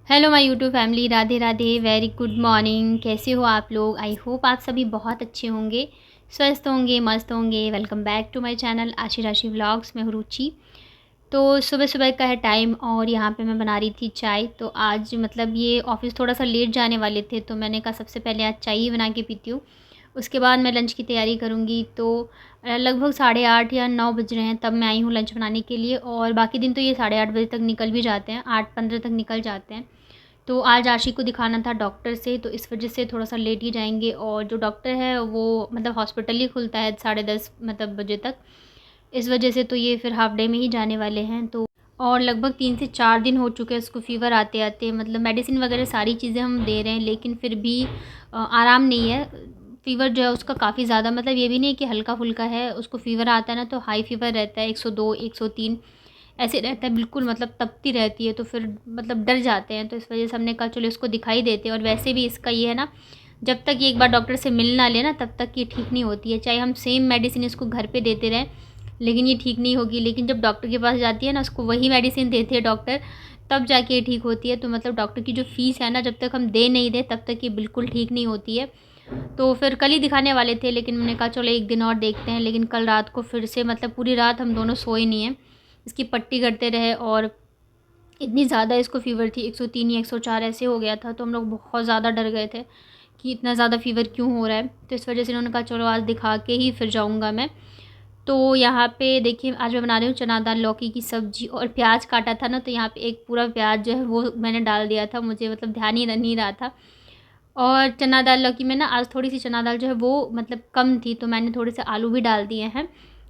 Hello my YouTube family, Radhe Radhe, very good morning. कैसे हो आप लोग? आई होप आप सभी बहुत अच्छे होंगे, स्वस्थ होंगे, मस्त होंगे। Welcome back to my channel Aashi Rashi vlogs में हूँ रुचि। तो सुबह सुबह का है टाइम और यहाँ पे मैं बना रही थी चाय। तो आज मतलब ये ऑफ़िस थोड़ा सा लेट जाने वाले थे, तो मैंने कहा सबसे पहले आज चाय ही बना के पीती हूँ। उसके बाद मैं लंच की तैयारी करूँगी। तो लगभग 8:30 या 9 बज रहे हैं तब मैं आई हूँ लंच बनाने के लिए, और बाकी दिन तो ये 8:30 बजे तक निकल भी जाते हैं, 8:15 तक निकल जाते हैं। तो आज आशी को दिखाना था डॉक्टर से, तो इस वजह से थोड़ा सा लेट ही जाएंगे। और जो डॉक्टर है वो मतलब हॉस्पिटल ही खुलता है 10:30 मतलब बजे तक, इस वजह से तो ये फिर हाफ डे में ही जाने वाले हैं। तो और लगभग 3 से 4 दिन हो चुके हैं उसको फ़ीवर आते आते, मतलब मेडिसिन वगैरह सारी चीज़ें हम दे रहे हैं, लेकिन फिर भी आराम नहीं है। फ़ीवर जो है उसका काफ़ी ज़्यादा, मतलब ये भी नहीं कि हल्का फुल्का है, उसको फ़ीवर आता है ना तो हाई फ़ीवर रहता है, 102 103 ऐसे रहता है, बिल्कुल मतलब तपती रहती है। तो फिर मतलब डर जाते हैं, तो इस वजह से हमने कहा चलो इसको दिखाई देते हैं। और वैसे भी इसका ये है ना, जब तक ये एक बार डॉक्टर से मिल ना ले ना तब तक ये ठीक नहीं होती है। चाहे हम सेम मेडिसिन इसको घर पे देते रहें, लेकिन ये ठीक नहीं होगी। लेकिन जब डॉक्टर के पास जाती है ना, उसको वही मेडिसिन देते हैं डॉक्टर, तब जाके ये ठीक होती है। तो मतलब डॉक्टर की जो फ़ीस है ना, जब तक हम दे नहीं दें तब तक ये बिल्कुल ठीक नहीं होती है। तो फिर कल ही दिखाने वाले थे, लेकिन मैंने कहा चलो एक दिन और देखते हैं। लेकिन कल रात को फिर से मतलब पूरी रात हम दोनों सोए नहीं हैं, इसकी पट्टी करते रहे। और इतनी ज़्यादा इसको फ़ीवर थी, 103 या 104 ऐसे हो गया था। तो हम लोग बहुत ज़्यादा डर गए थे कि इतना ज़्यादा फ़ीवर क्यों हो रहा है। तो इस वजह से इन्होंने कहा चलो आज दिखा के ही फिर जाऊँगा मैं। तो यहाँ पे देखिए आज मैं बना रही हूँ चना दाल लौकी की सब्ज़ी, और प्याज काटा था ना, तो यहाँ पे एक पूरा प्याज जो है वो मैंने डाल दिया था, मुझे मतलब ध्यान ही नहीं रहा था। और चना दाल लौकी में ना आज थोड़ी-सी चना दाल जो है वो मतलब कम थी, तो मैंने थोड़े से आलू भी डाल दिए हैं।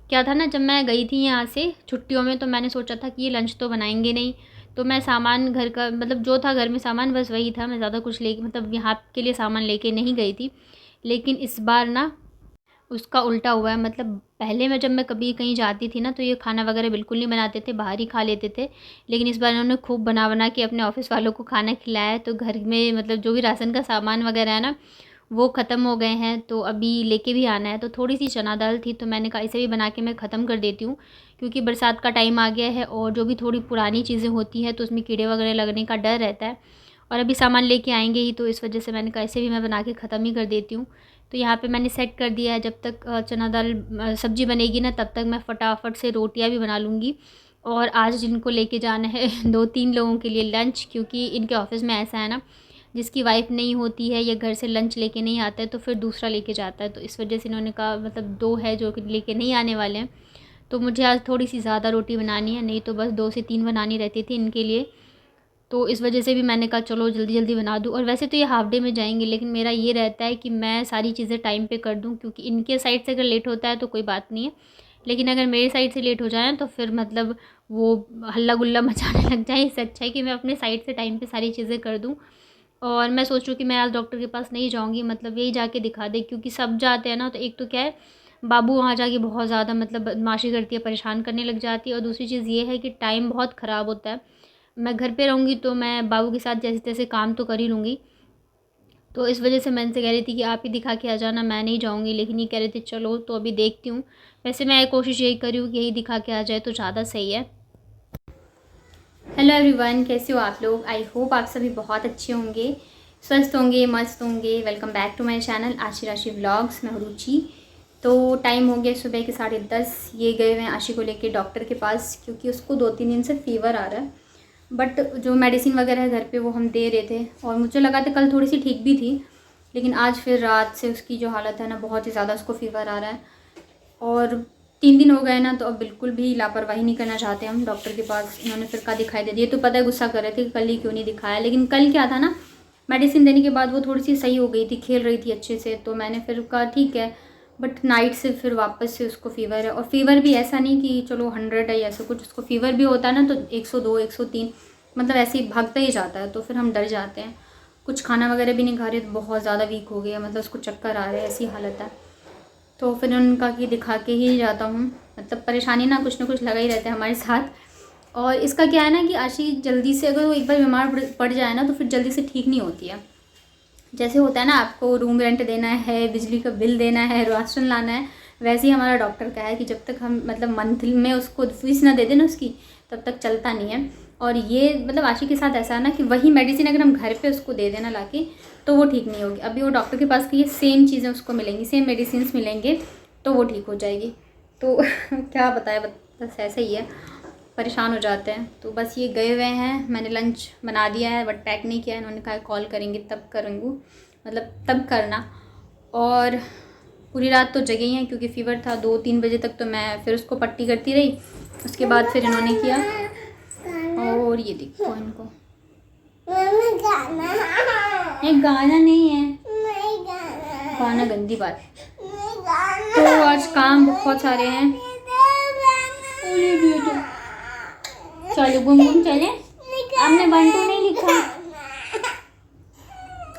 क्या था ना, जब मैं गई थी यहाँ से छुट्टियों में, तो मैंने सोचा था कि ये लंच तो बनाएँगे नहीं, तो मैं सामान घर का मतलब जो था घर में सामान बस वही था, मैं ज़्यादा कुछ ले मतलब यहाँ के लिए सामान लेके नहीं गई थी। लेकिन इस बार ना उसका उल्टा हुआ है। मतलब पहले मैं जब मैं कभी कहीं जाती थी ना, तो ये खाना वगैरह बिल्कुल नहीं बनाते थे, बाहर ही खा लेते थे। लेकिन इस बार इन्होंने खूब बना बना के अपने ऑफ़िस वालों को खाना खिलाया है। तो घर में मतलब जो भी राशन का सामान वगैरह है ना, वो ख़त्म हो गए हैं, तो अभी लेके भी आना है। तो थोड़ी-सी चना दाल थी, तो मैंने कहा इसे भी बना के मैं ख़त्म कर देती हूँ, क्योंकि बरसात का टाइम आ गया है और जो भी थोड़ी पुरानी चीज़ें होती हैं तो उसमें कीड़े वगैरह लगने का डर रहता है। और अभी सामान लेके आएँगे ही, तो इस वजह से मैंने कहा इसे भी मैं बना के ख़त्म ही कर देती हूँ। तो यहाँ पे मैंने सेट कर दिया है, जब तक चना दाल सब्ज़ी बनेगी ना, तब तक मैं फटाफट से रोटियाँ भी बना लूँगी। और आज जिनको लेके जाना है 2-3 लोगों के लिए लंच, क्योंकि इनके ऑफ़िस में ऐसा है ना, जिसकी वाइफ़ नहीं होती है या घर से लंच लेके नहीं आता है तो फिर दूसरा लेके जाता है। तो इस वजह से इन्होंने कहा मतलब 2 है जो कि लेके नहीं आने वाले हैं। तो मुझे आज थोड़ी-सी ज़्यादा रोटी बनानी है, नहीं तो बस 2 से 3 बनानी रहती थी इनके लिए। तो इस वजह से भी मैंने कहा चलो जल्दी-जल्दी बना दूँ। और वैसे तो ये हाफ़ डे में जाएँगे, लेकिन मेरा ये रहता है कि मैं सारी चीज़ें टाइम पे कर दूँ, क्योंकि इनके साइड से अगर लेट होता है तो कोई बात नहीं है। लेकिन अगर मेरी साइड से लेट हो जाए तो फिर मतलब वो हल्ला-गुल्ला मचाने लग जाएँ। इससे अच्छा है कि मैं अपने साइड से टाइम पे सारी चीज़ें कर दूँ। और मैं सोच रही हूँ कि मैं आज डॉक्टर के पास नहीं जाऊँगी, मतलब यही जाके दिखा दें, क्योंकि सब जाते हैं ना, तो एक तो क्या है, बाबू वहाँ जाके बहुत ज़्यादा मतलब बदमाशी करती है, परेशान करने लग जाती है। और दूसरी चीज़ ये है कि टाइम बहुत ख़राब होता है। मैं घर पे रहूँगी तो मैं बाबू के साथ जैसे-तैसे काम तो कर ही लूँगी। तो इस वज़ह से मैं इनसे कह रही थी कि आप ही दिखा के आ जाना, मैं नहीं जाऊँगी। लेकिन ये कह रहे थे चलो, तो अभी देखती हूँ। वैसे मैं कोशिश यही कर रही हूँ कि यही दिखा के आ जाए तो ज़्यादा सही है। हेलो एवरीवन, कैसे हो आप लोग? आई होप आप सभी बहुत अच्छे होंगे, स्वस्थ होंगे, मस्त होंगे। Welcome back to my channel Aashi Rashi vlogs में हूँ रुचि। तो टाइम हो गया सुबह के 10:30। ये गए हुए हैं आशी को लेके डॉक्टर के पास, क्योंकि उसको 2-3 दिन से फ़ीवर आ रहा है। बट जो मेडिसिन वगैरह है घर पे वो हम दे रहे थे, और मुझे लगा था कल थोड़ी सी ठीक भी थी। लेकिन आज फिर रात से उसकी जो हालत है ना, बहुत ही ज़्यादा उसको फ़ीवर आ रहा है। और 3 दिन हो गए ना, तो अब बिल्कुल भी लापरवाही नहीं करना चाहते हम डॉक्टर के पास। इन्होंने फिर कहा दिखाई दे दिए, तो पता है गुस्सा कर रहे थे कि कल ही क्यों नहीं दिखाया। लेकिन कल क्या था ना, मेडिसिन देने के बाद वो थोड़ी सी सही हो गई थी, खेल रही थी अच्छे से, तो मैंने फिर कहा ठीक है। बट नाइट से फिर वापस से उसको फ़ीवर है, और फ़ीवर भी ऐसा नहीं कि चलो 100 है या ऐसा कुछ, उसको फ़ीवर भी होता है ना तो 102 103 मतलब ऐसे ही भागता ही जाता है। तो फिर हम डर जाते हैं। कुछ खाना वगैरह भी नहीं खा रहे, तो बहुत ज़्यादा वीक हो गया, मतलब उसको चक्कर आ रहे हैं, ऐसी हालत है। तो फिर उन्होंने कहा कि दिखा के ही जाता हूँ। मतलब परेशानी ना कुछ लगा ही रहता है हमारे साथ। और इसका क्या है ना कि आशी जल्दी से, अगर वो एक बार बीमार पड़ जाए ना, तो फिर जल्दी से ठीक नहीं होती है। जैसे होता है ना, आपको रूम रेंट देना है, बिजली का बिल देना है, राशन लाना है, वैसे ही हमारा डॉक्टर का है कि जब तक हम मतलब मंथ में उसको फीस ना दे दें ना उसकी, तब तक चलता नहीं है। और ये मतलब आशी के साथ ऐसा है ना कि वही मेडिसिन अगर हम घर पे उसको दे देना लाके तो वो ठीक नहीं होगी। अभी वो डॉक्टर के पास गई, सेम चीज़ें उसको मिलेंगी, सेम मेडिसिन मिलेंगे तो वो ठीक हो जाएगी। तो क्या बताए, बस ऐसा ही है, परेशान हो जाते हैं। तो बस ये गए हुए हैं, मैंने लंच बना दिया है बट पैक नहीं किया है। इन्होंने कहा कॉल करेंगे तब करूँगी, मतलब तब करना। और पूरी रात तो जगे ही हैं क्योंकि फ़ीवर था 2-3 बजे तक। तो मैं फिर उसको पट्टी करती रही, उसके बाद फिर इन्होंने किया। और ये देखो इनको, ये गाना नहीं है, गाना गंदी बात। तो आज काम बहुत सारे हैं। चलो घूम घूम चले, आपने 1 2 नहीं लिखा।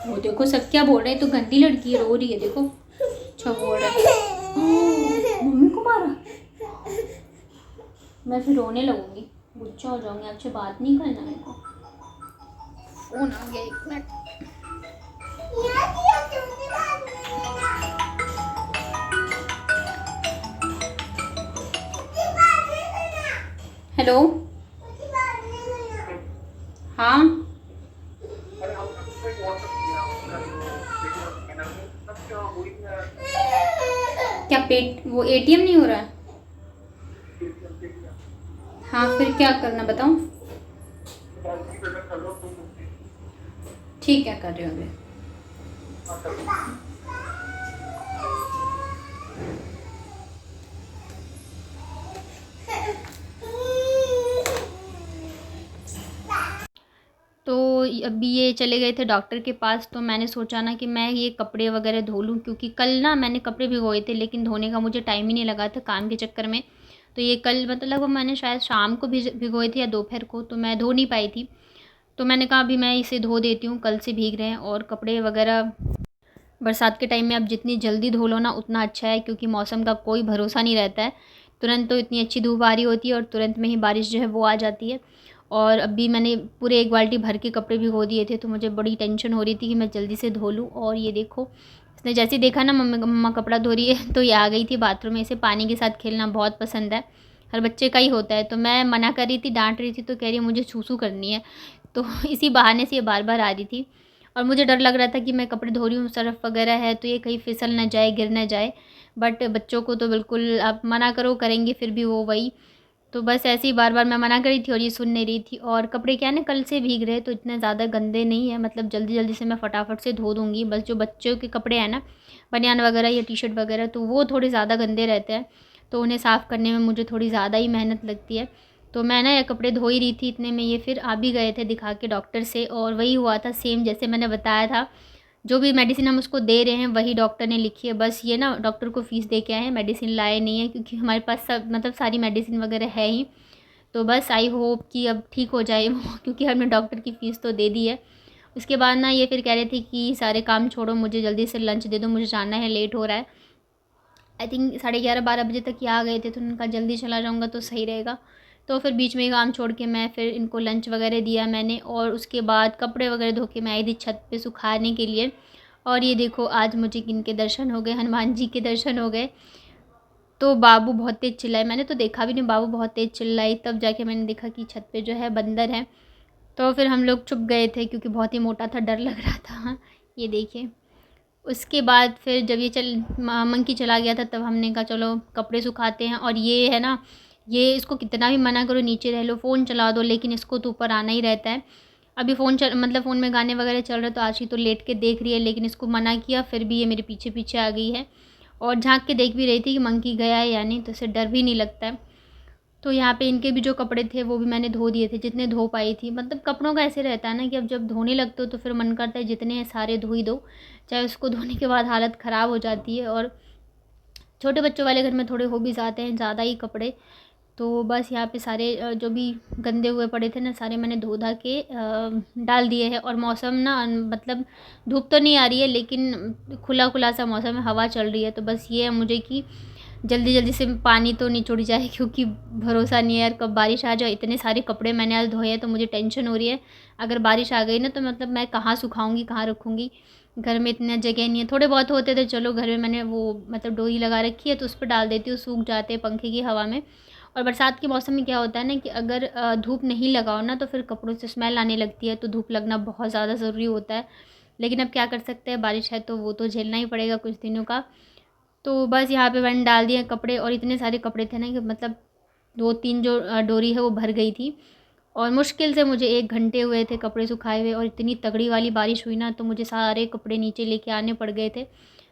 वो देखो सब क्या बोल रहे हैं, तो गंदी लड़की रो रही है, देखो अच्छा बोल रहा है मम्मी को मारा। मैं फिर रोने लगूंगी, गुस्सा हो जाऊंगी, आपसे बात नहीं करना मेरे को। फोन आ गया, 1 मिनट। हेलो, हाँ क्या पेट वो एटीएम नहीं हो रहा है? हाँ फिर क्या करना बताओ। ठीक है कर रहे होंगे। तो अभी ये चले गए थे डॉक्टर के पास। तो मैंने सोचा ना कि मैं ये कपड़े वगैरह धो लूँ, क्योंकि कल ना मैंने कपड़े भिगोए थे लेकिन धोने का मुझे टाइम ही नहीं लगा था काम के चक्कर में। तो ये कल मतलब मैंने शायद शाम को भिगोए थे या दोपहर को, तो मैं धो नहीं पाई थी। तो मैंने कहा अभी मैं इसे धो देती हूँ, कल से भीग रहे हैं। और कपड़े वगैरह बरसात के टाइम में आप जितनी जल्दी धो लो ना उतना अच्छा है, क्योंकि मौसम का कोई भरोसा नहीं रहता है। तुरंत तो इतनी अच्छी धूप आ रही होती है और तुरंत में ही बारिश जो है वो आ जाती है। और अभी मैंने पूरे 1 बाल्टी भर के कपड़े भिगो दिए थे, तो मुझे बड़ी टेंशन हो रही थी कि मैं जल्दी से धो लूँ। और ये देखो, इसने जैसे ही देखा ना मम्मा कपड़ा धो रही है तो ये आ गई थी बाथरूम में। इसे पानी के साथ खेलना बहुत पसंद है, हर बच्चे का ही होता है। तो मैं मना कर रही थी, डांट रही थी, तो कह रही है मुझे सूसू करनी है। तो इसी बहाने से ये बार बार आ रही थी। और मुझे डर लग रहा था कि मैं कपड़े धो रही हूँ, सर्फ़ वगैरह है, तो ये कहीं फिसल ना जाए, गिर ना जाए। बट बच्चों को तो बिल्कुल आप मना करो करेंगे, फिर भी वो वही। तो बस ऐसे ही बार बार मैं मना कर रही थी और ये सुन नहीं रही थी। और कपड़े क्या है ना, कल से भीग रहे तो इतने ज़्यादा गंदे नहीं है, मतलब जल्दी जल्दी से मैं फटाफट से धो दूँगी। बस जो बच्चों के कपड़े हैं ना, बनियान वगैरह या टी शर्ट वगैरह, तो वो थोड़े ज़्यादा गंदे रहते हैं, तो उन्हें साफ़ करने में मुझे थोड़ी ज़्यादा ही मेहनत लगती है। तो मैं ना ये कपड़े धो ही रही थी, इतने में ये फिर आ भी गए थे दिखा के डॉक्टर से। और वही हुआ था सेम जैसे मैंने बताया था, जो भी मेडिसिन हम उसको दे रहे हैं वही डॉक्टर ने लिखी है। बस ये ना डॉक्टर को फ़ीस दे के आए हैं, मेडिसिन लाए नहीं है, क्योंकि हमारे पास सब मतलब सारी मेडिसिन वगैरह है ही। तो बस आई होप कि अब ठीक हो जाए वो, क्योंकि हमने डॉक्टर की फ़ीस तो दे दी है। उसके बाद ना ये फिर कह रहे थे कि सारे काम छोड़ो, मुझे जल्दी से लंच दे दो, मुझे जाना है, लेट हो रहा है। आई थिंक 11:30-12 बजे तक ये आ गए थे, तो उनका जल्दी चला जाऊँगा तो सही रहेगा। तो फिर बीच में ही काम छोड़ के मैं फिर इनको लंच वगैरह दिया मैंने, और उसके बाद कपड़े वगैरह धो के मैं आई थी छत पे सुखाने के लिए। और ये देखो आज मुझे किनके दर्शन हो गए, हनुमान जी के दर्शन हो गए। तो बाबू बहुत तेज़ चिल्लाए, मैंने तो देखा भी नहीं, बाबू बहुत तेज़ चिल्लाई, तब जाके मैंने देखा कि छत पे जो है बंदर है। तो फिर हम लोग चुप गए थे क्योंकि बहुत ही मोटा था, डर लग रहा था। ये देखिए, उसके बाद फिर जब ये मंकी चला गया था, तब हमने कहा चलो कपड़े सुखाते हैं। और ये है ना, ये इसको कितना भी मना करो नीचे रह लो, फ़ोन चला दो, लेकिन इसको तो ऊपर आना ही रहता है। अभी मतलब फ़ोन में गाने वगैरह चल रहे, तो आशी तो लेट के देख रही है, लेकिन इसको मना किया फिर भी ये मेरे पीछे पीछे आ गई है। और झाँक के देख भी रही थी कि मंकी गया है या नहीं, तो इसे डर भी नहीं लगता है। तो यहाँ पे इनके भी जो कपड़े थे वो भी मैंने धो दिए थे, जितने धो पाई थी। मतलब कपड़ों का ऐसे रहता है ना कि अब जब धोने लगते हो तो फिर मन करता है जितने हैं सारे धो ही दो, चाहे उसको धोने के बाद हालत ख़राब हो जाती है। और छोटे बच्चों वाले घर में थोड़े हो भी जाते हैं ज़्यादा ही कपड़े। तो बस यहाँ पे सारे जो भी गंदे हुए पड़े थे ना, सारे मैंने धो धा के डाल दिए हैं। और मौसम ना मतलब धूप तो नहीं आ रही है, लेकिन खुला खुला सा मौसम है, हवा चल रही है। तो बस ये है मुझे कि जल्दी जल्दी से पानी तो नहीं छोड़ी जाए, क्योंकि भरोसा नहीं है यार कब बारिश आ जाए। इतने सारे कपड़े मैंने आज धोए हैं, तो मुझे टेंशन हो रही है अगर बारिश आ गई ना, तो मतलब मैं कहाँ सुखाऊंगी, कहाँ रखूँगी। घर में इतना जगह नहीं है, थोड़े बहुत होते थे चलो घर में, मैंने वो मतलब डोरी लगा रखी है तो उस पर डाल देती हूँ, सूख जाते हैं पंखे की हवा में। और बरसात के मौसम में क्या होता है ना कि अगर धूप नहीं लगाओ ना तो फिर कपड़ों से स्मेल आने लगती है, तो धूप लगना बहुत ज़्यादा ज़रूरी होता है। लेकिन अब क्या कर सकते हैं, बारिश है तो वो तो झेलना ही पड़ेगा कुछ दिनों का। तो बस यहाँ पे मैंने डाल दिए कपड़े, और इतने सारे कपड़े थे ना कि मतलब 2-3 जो डोरी है वो भर गई थी, और मुश्किल से मुझे 1 घंटे हुए थे कपड़े सुखाए हुए, और इतनी तगड़ी वाली बारिश हुई ना तो मुझे सारे कपड़े नीचे लेके आने पड़ गए थे।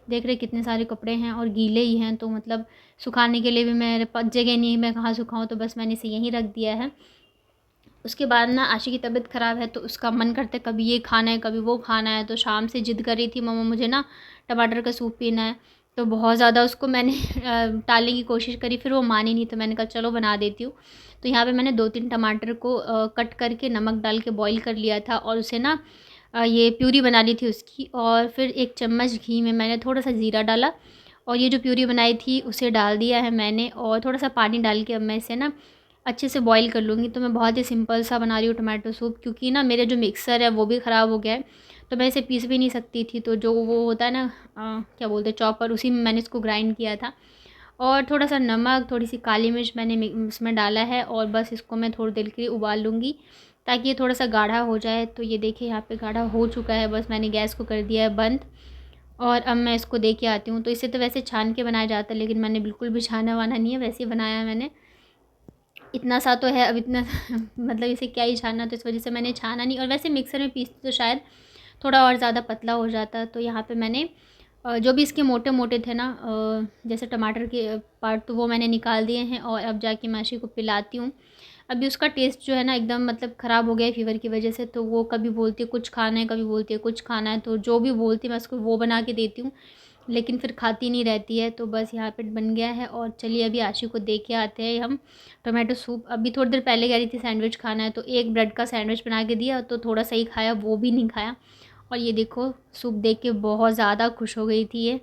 देख रहे कितने सारे कपड़े हैं और गीले ही हैं, तो मतलब सुखाने के लिए भी मेरे पास जगह नहीं है, मैं कहाँ सुखाऊँ, तो बस मैंने इसे यहीं रख दिया है। उसके बाद ना आशी की तबीयत ख़राब है, तो उसका मन करता है कभी ये खाना है कभी वो खाना है, तो शाम से ज़िद कर रही थी मम्मा मुझे ना टमाटर का सूप पीना है। तो बहुत ज़्यादा उसको मैंने टालने की कोशिश करी, फिर वो मानी नहीं, तो मैंने कहा चलो बना देती हूँ। तो यहाँ पे मैंने 2-3 टमाटर को कट करके नमक डाल के बॉईल कर लिया था, और उसे ना ये प्यूरी बना ली थी उसकी, और फिर 1 चम्मच घी में मैंने थोड़ा सा ज़ीरा डाला, और ये जो प्यूरी बनाई थी उसे डाल दिया है मैंने, और थोड़ा सा पानी डाल के अब मैं इसे ना अच्छे से बॉईल कर लूँगी। तो मैं बहुत ही सिंपल सा बना रही हूँ टमाटो सूप, क्योंकि ना मेरे जो मिक्सर है वो भी ख़राब हो गया है, तो मैं इसे पीस भी नहीं सकती थी। तो जो वो होता है ना क्या बोलते हैं चॉपर, उसी में मैंने इसको ग्राइंड किया था, और थोड़ा सा नमक, थोड़ी सी काली मिर्च मैंने इसमें डाला है, और बस इसको मैं थोड़ी देर के लिए उबाल लूँगी ताकि ये थोड़ा सा गाढ़ा हो जाए। तो ये देखिए यहाँ पे गाढ़ा हो चुका है, बस मैंने गैस को कर दिया है बंद, और अब मैं इसको दे के आती हूँ। तो इसे तो वैसे छान के बनाया जाता है, लेकिन मैंने बिल्कुल भी छाना वाना नहीं है, वैसे ही बनाया है मैंने। इतना सा तो है अब, इतना मतलब इसे क्या ही छानना, तो इस वजह से मैंने छाना नहीं, और वैसे मिक्सर में पीसती तो शायद थोड़ा और ज़्यादा पतला हो जाता। तो यहाँ पे मैंने जो भी इसके मोटे-मोटे थे ना जैसे टमाटर के पार्ट, तो वो मैंने निकाल दिए हैं, और अब जाके माशी को पिलाती हूँ। अभी उसका टेस्ट जो है ना एकदम मतलब ख़राब हो गया है फ़ीवर की वजह से, तो वो कभी बोलती है कुछ खाना है, कभी बोलती है कुछ खाना है, तो जो भी बोलती है मैं उसको वो बना के देती हूँ, लेकिन फिर खाती नहीं रहती है। तो बस यहाँ पे बन गया है, और चलिए अभी आशी को दे के आते हैं हम टोमेटो सूप। अभी थोड़ी देर पहले कह रही थी सैंडविच खाना है, तो एक ब्रेड का सैंडविच बना के दिया, तो थोड़ा सा ही खाया, वो भी नहीं खाया। और ये देखो सूप देख के बहुत ज़्यादा खुश हो गई थी ये।